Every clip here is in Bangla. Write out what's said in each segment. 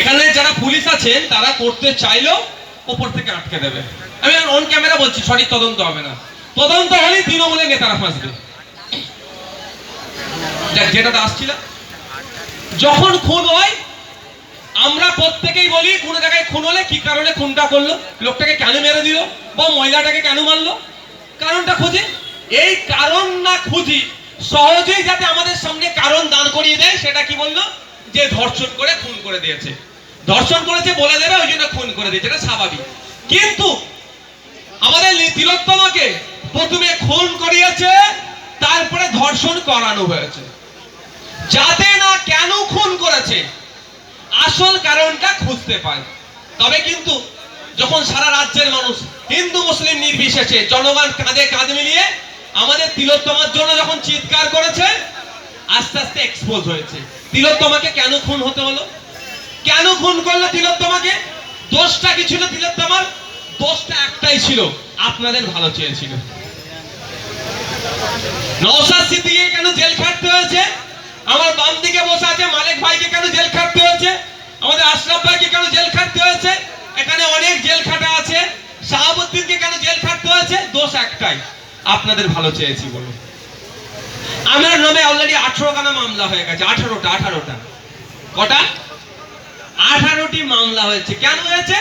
এখানে যারা পুলিশ আছেন তারা করতে চাইলেও উপর থেকে আটকে দেবে। আমি অন ক্যামেরা বলছি, সঠিক তদন্ত হবে না। তদন্ত হলে তৃণমূলের নেতারা ফাঁসবে। যেটা আসছিল, যখন খুন হয় আমরা প্রত্যেকেই বলি কোন জায়গায় খুন হলে কি কারণে খুনটা করলো, লোকটাকে কেন মেরে দিল বা মহিলাটাকে কেন মারলো, কারণটা খুঁজি। এই কারণ না খুঁজি সহজেই যাতে আমাদের সামনে কারণ দাঁড় করিয়ে দেয়, সেটা কি বললো, যে ধর্ষণ করে খুন করে দিয়েছে, ধর্ষণ করেছে বলে দেবে, ওই জন্য খুন করে দিয়েছে, এটা স্বাভাবিক। কিন্তু আমাদের তিলোত্তমাকে প্রথমে খুন করিয়েছে, তারপরে ধর্ষণ করানো হয়েছে, যাতে না কেন খুন করেছে আসল কারণটা খুঁজতে পায়। তবে কিন্তু যখন সারা রাজ্যের মানুষ হিন্দু মুসলিম নির্বিশেষে জনগণ কাঁধে কাঁধ মিলিয়ে আমাদের তিলোত্তমার জন্য যখন চিৎকার করেছে, আস্তে আস্তে এক্সপোজ হয়েছে তিলোত্তমাকে কেন খুন হতে হলো, কেন খুন করলো তিলোত্তমাকে, দোষটা কি ছিল তিলোত্তমার? দোষটা একটাই ছিল, আপনাদের ভালো চেয়েছিল। নওশাদ সিদ্দিকীকে কেন জেল খাটতে হয়েছে? আমার বাম দিকে বসে আছে মালিক ভাইকে কেন জেল খাটতে হয়েছে? আমাদের আশরাফ ভাইকে কেন জেল খাটতে হয়েছে? এখানে অনেক জেল খাটা আছে। শাহাবুদ্দিনকে কেন জেল খাটতে হয়েছে? দোষ একটাই, আপনাদের ভালো চেয়েছি বলে। আমার নামে অলরেডি 18খানা মামলা হয়ে গেছে। 18টা কটা? 18টি মামলা হয়েছে। কেন হয়েছে?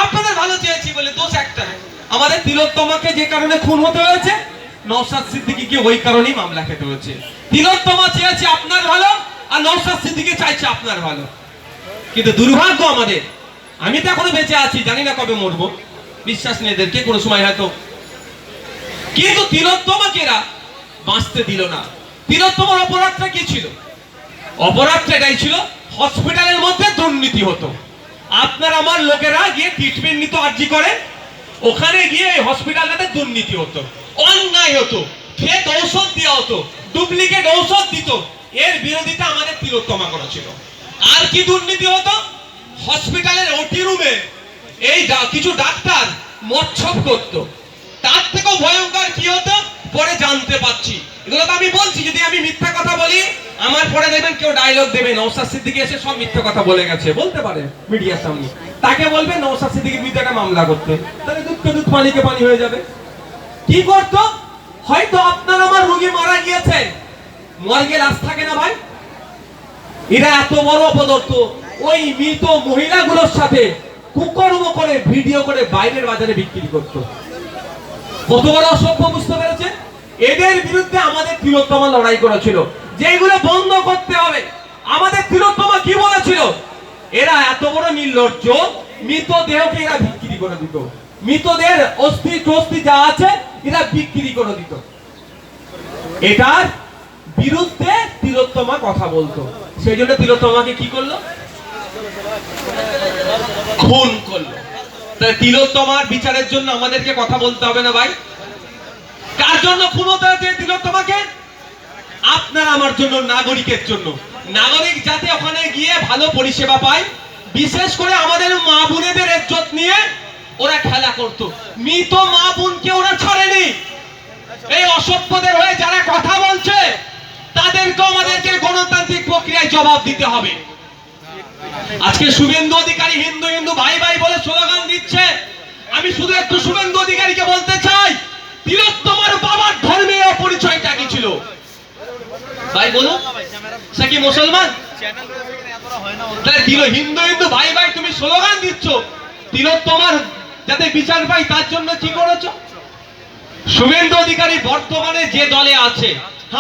আপনাদের ভালো চেয়েছি বলে। দোষ একটাই, আমাদের তিলোত্তমাকে যে কারণে খুন হতে হয়েছে, নওশাদ সিদ্দিকীকে ওই কারণেই মামলা খেতে হয়েছে। তিলোত্তমা চেয়েছে আপনার ভালো, আর নওশাদ সিদ্দিকী চাইছে আপনার ভালো। কিন্তু দুর্ভাগ্য আমাদের, আমি তো এখনো বেঁচে আছি, জানি না কবে মরবো, বিশ্বাস নেই এদেরকে, কোনো সময় হয়তো। কিন্তু তিলোত্তমাকে এরা বাঁচতে দিল না। তিলোত্তমার অপরাধটা কি ছিল? অপরাধটা এটাই ছিল, হসপিটালের মধ্যে দুর্নীতি হতো। আপনার আমার লোকেরা গিয়ে ট্রিটমেন্ট নিত আরজি করে, ওখানে গিয়ে হসপিটালটাতে দুর্নীতি হতো, অন্যায় হতো, ফেক ঔষধ দেওয়া হতো, ডুপ্লিকেট ঔষধ দিত। এর বিরোধিতা আমাদের তিলোত্তমা করেছিল। আর কি দুর্নীতি হতো? হসপিটালের ওটি রুমে এই কিছু ডাক্তার মচ্ছব করতো। তার থেকেও ভয়ঙ্কর কি হতো পরে জানতে পাচ্ছি। এগুলো তো আমি বলছি, যদি আমি মিথ্যা কথা বলি আমার পরে দেখবেন কেউ ডায়লগ দেবে, নওশাদ সিদ্দিকী এসে সব মিথ্যা কথা বলে গেছে, বলতে পারে মিডিয়ার সামনে, তাকে বলবে নওশাদ সিদ্দিকীর বিরুদ্ধে একটা মামলা করতে, তাহলে দুধকে দুধ পানিকে পানি হয়ে যাবে। কি করতো? হয়তো আপনার আমার রোগী মারা গিয়েছে, মর্গে লাশ থাকে না ভাই, এরা এত বড় অপদার্থ ওই মৃত মহিলাগুলোর সাথে কুকর্ম করে ভিডিও করে বাইরের বাজারে বিক্রি করতো। কত বড় অসভ্য, বুঝতে পেরেছে? এদের বিরুদ্ধে আমাদের তিলোত্তমা লড়াই করেছিল, যেগুলো বন্ধ করতে হবে। আমাদের তিলোত্তমা কি বলেছিল? এরা এত বড় নির্লজ্জ, মৃতদেহকে এরা বিক্রি করে দিত, মৃতদের অস্থি টস্থি যা আছে এরা বিক্রি করে দিত। এটার বিরুদ্ধে তিলোত্তমা কথা বলতো, সেই জন্য তিলোত্তমাকে কি করলো? খুন করলো। তিলোত্তমার বিচারের জন্য আমাদেরকে কথা বলতে হবে না ভাই? কার জন্য খুন হতে হয়েছে তিলোত্তমাকে? আপনার আমার জন্য, নাগরিকের জন্য। নাগরিক যাতে ওখানে গিয়ে ভালো পরিষেবা পায়, বিশেষ করে আমাদের মা বোনেদের ইজ্জত নিয়ে ওরা খেলা করত। মৃত মা বোনকে ওরা ছাড়েনি। এই অসভ্যদের হয়ে যারা কথা বলছে তাদেরকে আমাদেরকে গণতান্ত্রিক প্রক্রিয়ায় জবাব দিতে হবে। আজকে শুভেন্দু অধিকারী হিন্দু হিন্দু ভাই ভাই বলে স্লোগান দিচ্ছে। আমি শুধু একটু শুভেন্দু অধিকারীকে বলতে চাই, তিলোত্তমার বাবার ধর্মের পরিচয়টা কি ছিল ভাই বলুন? সে কি মুসলমান? হিন্দু হিন্দু ভাই ভাই তুমি স্লোগান দিচ্ছ, তিলোত্তমার যাতে বিচার পাই তার জন্য কি করেছো? শুভেন্দু অধিকারী বর্তমানে যে দলে আছে,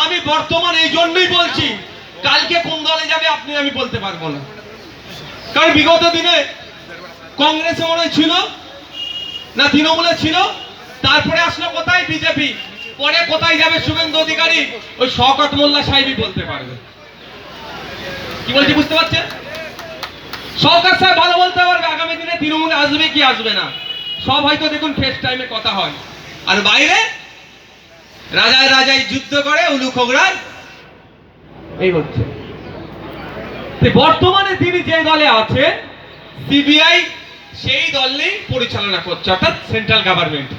আমি বর্তমানে এই জন্যই বলছি, কালকে কোন দলে যাবে আপনি আমি বলতে পারবো না। কারণ বিগত দিনে কংগ্রেসে মনে হয় ছিল না, তৃণমূলে ছিল, তারপরে আসলো কোথায় বিজেপি, পরে কোথায় যাবে শুভেন্দু অধিকারী ওই শওকত মোল্লা সাহেবই বলতে পারবে। কি বলছি বুঝতে পারছেন? শওকত সাহেব ভালো বলতে পারবে আগামী দিনে তৃণমূলে আসবে কি আসবে না, সব হয়তো দেখুন ফেস টাইমে কথা হয়। আর বাইরে রাজায় রাজায় যুদ্ধ করে উলু খোগড়ার এই হচ্ছে। বর্তমানে তিনি যে দলে আছে সিবিআই সেই দল নেই পরিচালনা করছে, অর্থাৎ সেন্ট্রাল গভর্নমেন্ট।